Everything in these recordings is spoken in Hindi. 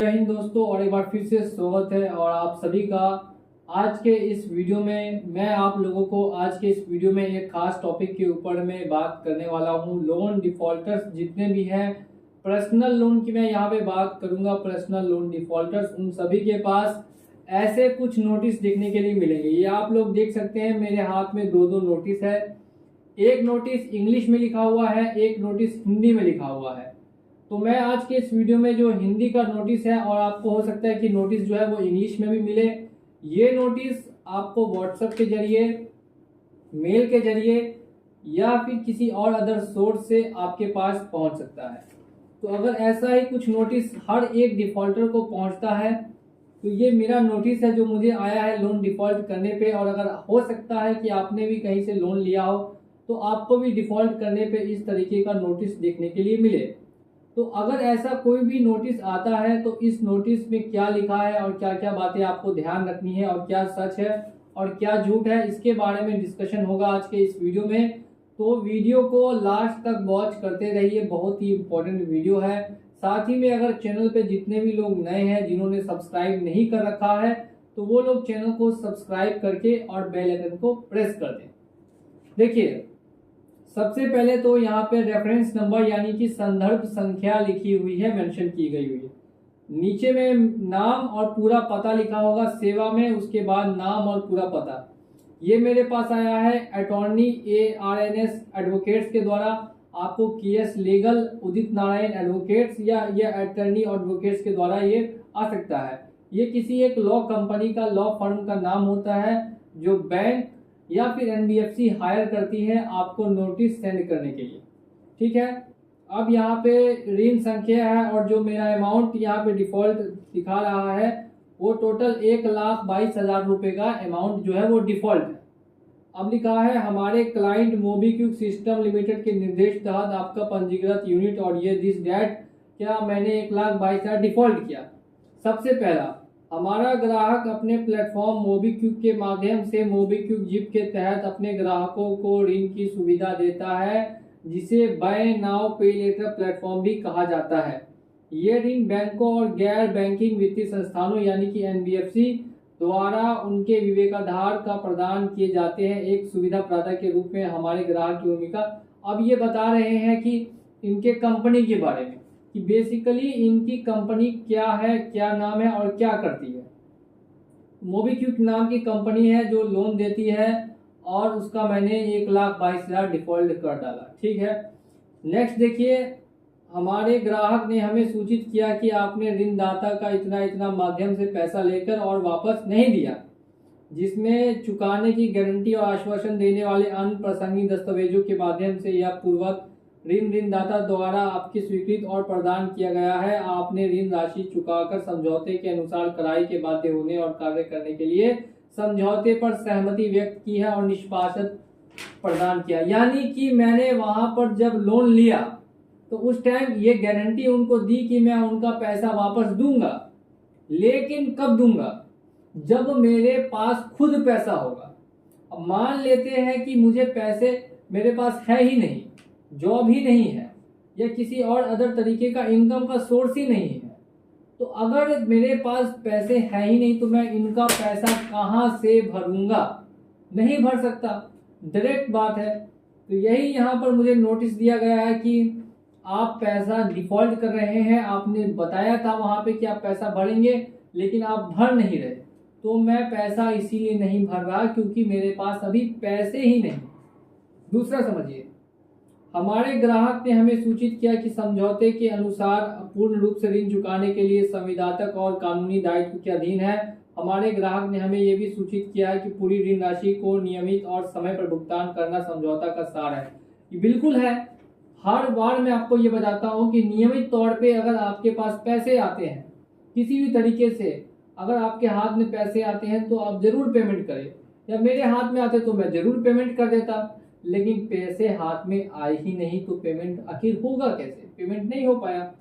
जय हिंद दोस्तों, और एक बार फिर से स्वागत है और आप सभी का आज के इस वीडियो में। मैं आप लोगों को आज के इस वीडियो में एक खास टॉपिक के ऊपर में बात करने वाला हूं। लोन डिफॉल्टर्स जितने भी हैं, पर्सनल लोन की मैं यहां पे बात करूंगा। पर्सनल लोन डिफॉल्टर्स उन सभी के पास ऐसे कुछ नोटिस देखने के लिए मिलेंगे। ये आप लोग देख सकते हैं, मेरे हाथ में दो दो नोटिस है। एक नोटिस इंग्लिश में लिखा हुआ है, एक नोटिस हिंदी में लिखा हुआ है। तो मैं आज के इस वीडियो में जो हिंदी का नोटिस है, और आपको हो सकता है कि नोटिस जो है वो इंग्लिश में भी मिले, ये नोटिस आपको व्हाट्सएप के जरिए, मेल के जरिए या फिर किसी और अदर सोर्स से आपके पास पहुंच सकता है। तो अगर ऐसा ही कुछ नोटिस हर एक डिफॉल्टर को पहुंचता है तो ये मेरा नोटिस है जो मुझे आया है लोन डिफॉल्ट करने पे। और अगर हो सकता है कि आपने भी कहीं से लोन लिया हो तो आपको भी डिफॉल्ट करने पे इस तरीके का नोटिस देखने के लिए मिले। तो अगर ऐसा कोई भी नोटिस आता है तो इस नोटिस में क्या लिखा है और क्या क्या बातें आपको ध्यान रखनी है और क्या सच है और क्या झूठ है, इसके बारे में डिस्कशन होगा आज के इस वीडियो में। तो वीडियो को लास्ट तक वॉच करते रहिए, बहुत ही इंपॉर्टेंट वीडियो है। साथ ही में अगर चैनल पे जितने भी लोग नए हैं जिन्होंने सब्सक्राइब नहीं कर रखा है तो वो लोग चैनल को सब्सक्राइब करके और बेल आइकन को प्रेस कर दें। देखिए, सबसे पहले तो यहाँ पे रेफरेंस नंबर यानी कि संदर्भ संख्या लिखी हुई है, मेंशन की गई हुई है। नीचे में नाम और पूरा पता लिखा होगा सेवा में, उसके बाद नाम और पूरा पता। ये मेरे पास आया है अटॉर्नी ARNS एडवोकेट्स के द्वारा। आपको KS legal Udit Narayan advocates या ये अटॉर्नी एडवोकेट्स के द्वारा ये आ सकता है। ये किसी एक लॉ कंपनी का, लॉ फर्म का नाम होता है जो बैंक या फिर NBFC हायर करती है आपको नोटिस सेंड करने के लिए। ठीक है, अब यहाँ पे ऋण संख्या है और जो मेरा अमाउंट यहाँ पे डिफॉल्ट दिखा रहा है वो टोटल 1,22,000 रुपए का अमाउंट जो है वो डिफॉल्ट है। अब लिखा है हमारे क्लाइंट मोबीक्विक सिस्टम लिमिटेड के निर्देश तहत आपका पंजीकृत यूनिट और ये दिस डेट, क्या मैंने 1,22,000 डिफॉल्ट किया। सबसे पहला, हमारा ग्राहक अपने प्लेटफॉर्म मोबीक्विक के माध्यम से मोबीक्विक जिप के तहत अपने ग्राहकों को ऋण की सुविधा देता है, जिसे बाय नाउ पे लेटर प्लेटफॉर्म भी कहा जाता है। ये ऋण बैंकों और गैर बैंकिंग वित्तीय संस्थानों यानी कि NBFC द्वारा उनके विवेकाधार का प्रदान किए जाते हैं एक सुविधा प्रदाता के रूप में हमारे ग्राहक की भूमिका। अब ये बता रहे हैं कि इनके कंपनी के बारे में कि बेसिकली इनकी कंपनी क्या है, क्या नाम है और क्या करती है। मोबीक्विक नाम की कंपनी है जो लोन देती है और उसका मैंने 1,22,000 डिफॉल्ट कर डाला। ठीक है, नेक्स्ट देखिए, हमारे ग्राहक ने हमें सूचित किया कि आपने ऋणदाता का इतना इतना माध्यम से पैसा लेकर और वापस नहीं दिया, जिसमें चुकाने की गारंटी और आश्वासन देने वाले अन्य प्रासंगिक दस्तावेजों के माध्यम से यह पूर्वक ऋणदाता द्वारा आपकी स्वीकृत और प्रदान किया गया है। आपने ऋण राशि चुकाकर समझौते के अनुसार कराई के बाध्य होने और कार्य करने के लिए समझौते पर सहमति व्यक्त की है और निष्पादन प्रदान किया। यानी कि मैंने वहां पर जब लोन लिया तो उस टाइम ये गारंटी उनको दी कि मैं उनका पैसा वापस दूंगा, लेकिन कब दूंगा, जब मेरे पास खुद पैसा होगा। अब मान लेते हैं कि मुझे पैसे मेरे पास है ही नहीं, जॉब ही नहीं है या किसी और अदर तरीके का इनकम का सोर्स ही नहीं है, तो अगर मेरे पास पैसे है ही नहीं तो मैं इनका पैसा कहां से भरूंगा, नहीं भर सकता, डायरेक्ट बात है। तो यही यहाँ पर मुझे नोटिस दिया गया है कि आप पैसा डिफॉल्ट कर रहे हैं। आपने बताया था वहां पे कि आप पैसा भरेंगे लेकिन आप भर नहीं रहे, तो मैं पैसा इसीलिए नहीं भर रहा क्योंकि मेरे पास अभी पैसे ही नहीं। दूसरा समझिए, हमारे ग्राहक ने हमें सूचित किया कि समझौते के अनुसार पूर्ण रूप से ऋण चुकाने के लिए संविदात्मक और कानूनी दायित्व के अधीन है। हमारे ग्राहक ने हमें यह भी सूचित किया है कि पूरी ऋण राशि को नियमित और समय पर भुगतान करना समझौता का सार है। ये बिल्कुल है, हर बार मैं आपको ये बताता हूँ कि नियमित तौर पे अगर आपके पास पैसे आते हैं किसी भी तरीके से, अगर आपके हाथ में पैसे आते हैं तो आप जरूर पेमेंट करें, या मेरे हाथ में आते तो मैं जरूर पेमेंट कर देता, लेकिन पैसे हाथ में आए ही नहीं तो पेमेंट आखिर होगा कैसे, पेमेंट नहीं हो पाया।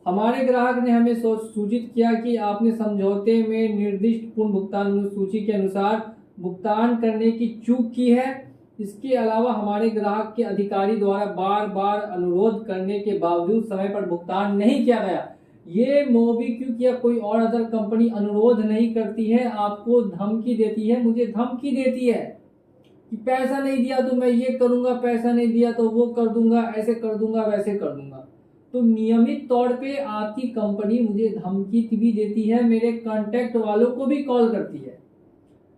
हमारे ग्राहक ने हमें सूचित किया कि आपने समझौते में निर्दिष्ट पूर्ण भुगतान सूची के अनुसार भुगतान करने की चूक की है। इसके अलावा हमारे ग्राहक के अधिकारी द्वारा बार बार अनुरोध करने के बावजूद समय पर भुगतान नहीं किया गया। ये मोबीक्विक या कोई और अदर कंपनी अनुरोध नहीं करती है, आपको धमकी देती है, मुझे धमकी देती है कि पैसा नहीं दिया तो मैं ये करूंगा, पैसा नहीं दिया तो वो कर दूंगा, ऐसे कर दूंगा, वैसे कर दूंगा। तो नियमित तौर पे आपकी कंपनी मुझे धमकी भी देती है, मेरे कांटेक्ट वालों को भी कॉल करती है,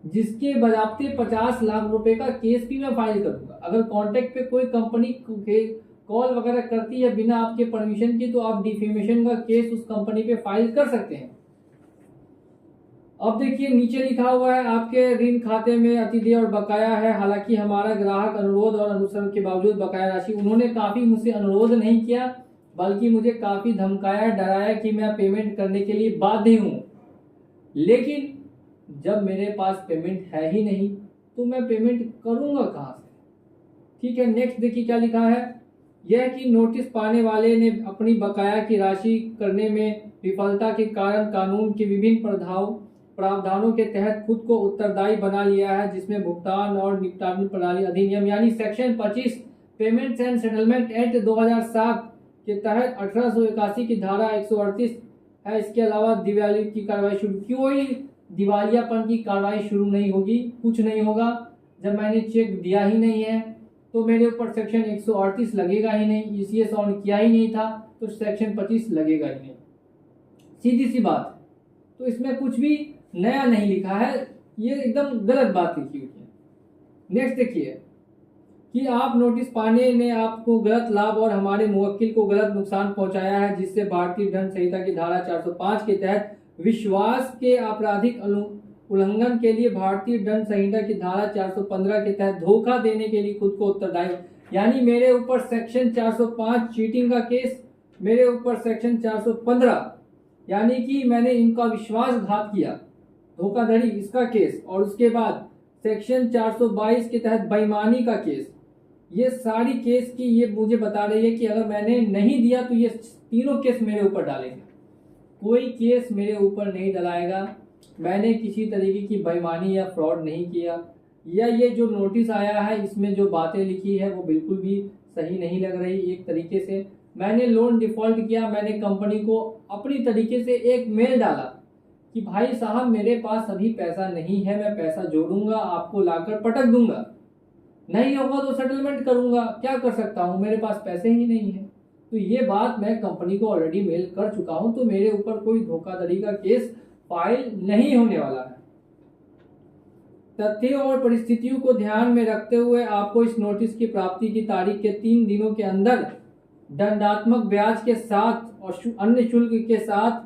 जिसके बजाते 50 लाख रुपए का केस भी मैं फाइल करूंगा। अगर कांटेक्ट पे कोई कंपनी कॉल वगैरह करती है बिना आपके परमिशन के, तो आप डिफेमेशन का केस उस कंपनी पे फाइल कर सकते हैं। अब देखिए नीचे लिखा हुआ है, आपके ऋण खाते में अतिदेय और बकाया है। हालांकि हमारा ग्राहक अनुरोध और अनुसरण के बावजूद बकाया राशि, उन्होंने काफी मुझसे अनुरोध नहीं किया, बल्कि मुझे काफी धमकाया, डराया कि मैं पेमेंट करने के लिए बाध्य हूं। लेकिन जब मेरे पास पेमेंट है ही नहीं तो मैं पेमेंट करूंगा कहां से? ठीक है, नेक्स्ट देखिए क्या लिखा है। यह कि नोटिस पाने वाले ने अपनी बकाया की राशि करने में विफलता के कारण कानून के विभिन्न प्रावधानों के तहत खुद को उत्तरदायी बना लिया है, जिसमें भुगतान और निपटान प्रणाली अधिनियम यानी section 25 payments and settlement act 2007 के तहत 1881 की धारा 138 है। इसके अलावा दिवाली की कार्रवाई शुरू, कोई दिवालियापन की कार्रवाई शुरू नहीं होगी, कुछ नहीं होगा। जब मैंने चेक दिया ही नहीं है तो मेरे ऊपर सेक्शन 138 लगेगा ही नहीं, ईसीएस ऑन किया ही नहीं था तो सेक्शन 25 लगेगा ही नहीं, सीधी सी बात। तो इसमें कुछ भी नया नहीं लिखा है, ये एकदम गलत बात लिखी हुई है। नेक्स्ट देखिए कि आप नोटिस पाने ने आपको गलत लाभ और हमारे मुवक्किल को गलत नुकसान पहुंचाया है, जिससे भारतीय दंड संहिता की धारा 405 के तहत विश्वास के आपराधिक उल्लंघन के लिए भारतीय दंड संहिता की धारा 415 के तहत धोखा देने के लिए खुद को उत्तरदायी, यानी मेरे ऊपर सेक्शन 405 चीटिंग का केस, मेरे ऊपर सेक्शन 415 यानी कि मैंने इनका विश्वासघात किया, धोखाधड़ी, इसका केस, और उसके बाद सेक्शन 422 के तहत बेईमानी का केस। ये सारी केस की ये मुझे बता रही है कि अगर मैंने नहीं दिया तो ये तीनों केस मेरे ऊपर डालेंगे। कोई केस मेरे ऊपर नहीं डलाएगा, मैंने किसी तरीके की बेईमानी या फ्रॉड नहीं किया, या ये जो नोटिस आया है इसमें जो बातें लिखी है वो बिल्कुल भी सही नहीं लग रही। एक तरीके से मैंने लोन डिफॉल्ट किया, मैंने कंपनी को अपनी तरीके से एक मेल डाला कि भाई साहब मेरे पास अभी पैसा नहीं है, मैं पैसा जोड़ूंगा, आपको लाकर पटक दूंगा, नहीं होगा तो सेटलमेंट करूंगा, क्या कर सकता हूं, मेरे पास पैसे ही नहीं है। तो ये बात मैं कंपनी को ऑलरेडी मेल कर चुका हूं, तो मेरे ऊपर कोई धोखाधड़ी का केस फाइल नहीं होने वाला है। तथ्यों और परिस्थितियों को ध्यान में रखते हुए आपको इस नोटिस की प्राप्ति की तारीख के 3 दिनों के अंदर दंडात्मक ब्याज के साथ और अन्य शुल्क के साथ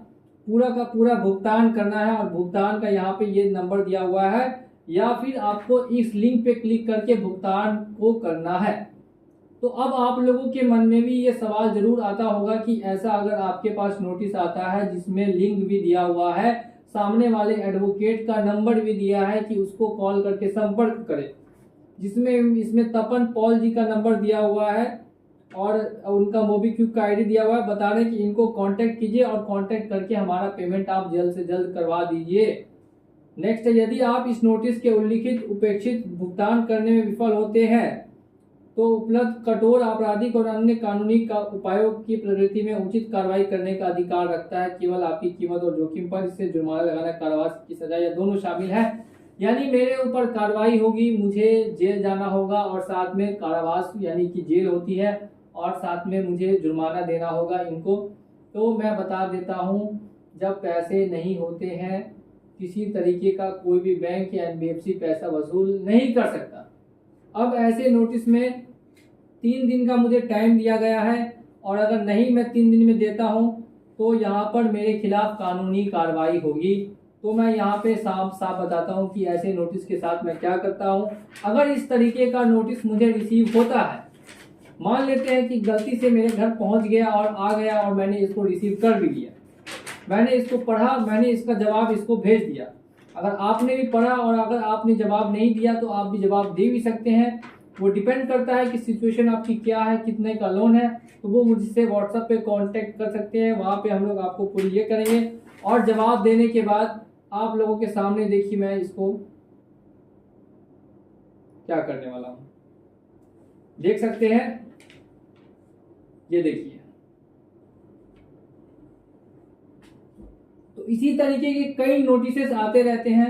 पूरा का पूरा भुगतान करना है। और भुगतान का यहाँ पे ये नंबर दिया हुआ है, या फिर आपको इस लिंक पे क्लिक करके भुगतान को करना है। तो अब आप लोगों के मन में भी ये सवाल जरूर आता होगा कि ऐसा अगर आपके पास नोटिस आता है जिसमें लिंक भी दिया हुआ है, सामने वाले एडवोकेट का नंबर भी दिया है कि उसको कॉल करके संपर्क करें, जिसमें इसमें तपन पॉल जी का नंबर दिया हुआ है और उनका मोबीक्विक का आईडी दिया हुआ है, बता रहे हैं कि इनको कांटेक्ट कीजिए और कांटेक्ट करके हमारा पेमेंट आप जल्द से जल्द करवा दीजिए। नेक्स्ट है, यदि आप इस नोटिस के उल्लिखित उपेक्षित भुगतान करने में विफल होते हैं तो उपलब्ध कठोर आपराधिक और अन्य कानूनी का उपायों की प्रगति में उचित कार्रवाई करने का अधिकार रखता है। केवल आपकी कीमत और जोखिम पर इससे जुर्माना लगाना, कारावास की सजा या दोनों शामिल है। यानी मेरे ऊपर कार्रवाई होगी, मुझे जेल जाना होगा और साथ में कारावास यानी कि जेल होती है और साथ में मुझे जुर्माना देना होगा इनको। तो मैं बता देता हूँ, जब पैसे नहीं होते हैं किसी तरीके का कोई भी बैंक या एनबीएफसी पैसा वसूल नहीं कर सकता। अब ऐसे नोटिस में 3 दिन का मुझे टाइम दिया गया है और अगर नहीं मैं 3 दिन में देता हूं तो यहाँ पर मेरे खिलाफ कानूनी कार्रवाई होगी। तो मैं यहाँ पे साफ साफ बताता हूँ कि ऐसे नोटिस के साथ मैं क्या करता हूँ। अगर इस तरीके का नोटिस मुझे रिसीव होता है, मान लेते हैं कि गलती से मेरे घर पहुँच गया और आ गया और मैंने इसको रिसीव कर भी लिया, मैंने इसको पढ़ा, मैंने इसका जवाब इसको भेज दिया। अगर आपने भी पढ़ा और अगर आपने जवाब नहीं दिया तो आप भी जवाब दे भी सकते हैं, वो डिपेंड करता है कि सिचुएशन आपकी क्या है, कितने का लोन है। तो वो मुझसे व्हाट्सएप पे कांटेक्ट कर सकते हैं, वहाँ पे हम लोग आपको पूरी ये करेंगे। और जवाब देने के बाद आप लोगों के सामने देखिए मैं इसको क्या करने वाला हूँ, देख सकते हैं, ये देखिए तो इसी तरीके के कई नोटिसेस आते रहते हैं।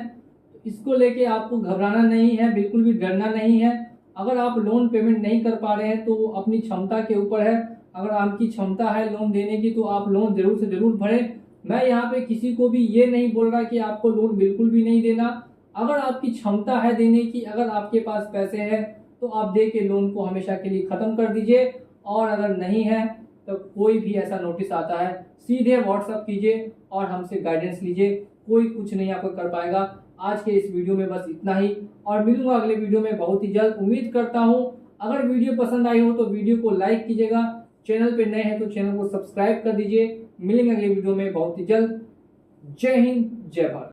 इसको लेके आपको घबराना नहीं है, बिल्कुल भी डरना नहीं है। अगर आप लोन पेमेंट नहीं कर पा रहे हैं तो वो अपनी क्षमता के ऊपर है। अगर आपकी क्षमता है लोन देने की तो आप लोन जरूर से जरूर भरें। मैं यहाँ पे किसी को भी ये नहीं बोल रहा कि आपको लोन बिल्कुल भी नहीं देना। अगर आपकी क्षमता है देने की, अगर आपके पास पैसे हैं तो आप दे के लोन को हमेशा के लिए खत्म कर दीजिए। और अगर नहीं है तो कोई भी ऐसा नोटिस आता है सीधे व्हाट्सअप कीजिए और हमसे गाइडेंस लीजिए। कोई कुछ नहीं आपको कर पाएगा। आज के इस वीडियो में बस इतना ही, और मिलूंगा अगले वीडियो में बहुत ही जल्द। उम्मीद करता हूँ अगर वीडियो पसंद आई हो तो वीडियो को लाइक कीजिएगा, चैनल पे नए हैं तो चैनल को सब्सक्राइब कर दीजिए। मिलेंगे अगले वीडियो में बहुत ही जल्द। जय हिंद, जय भारत।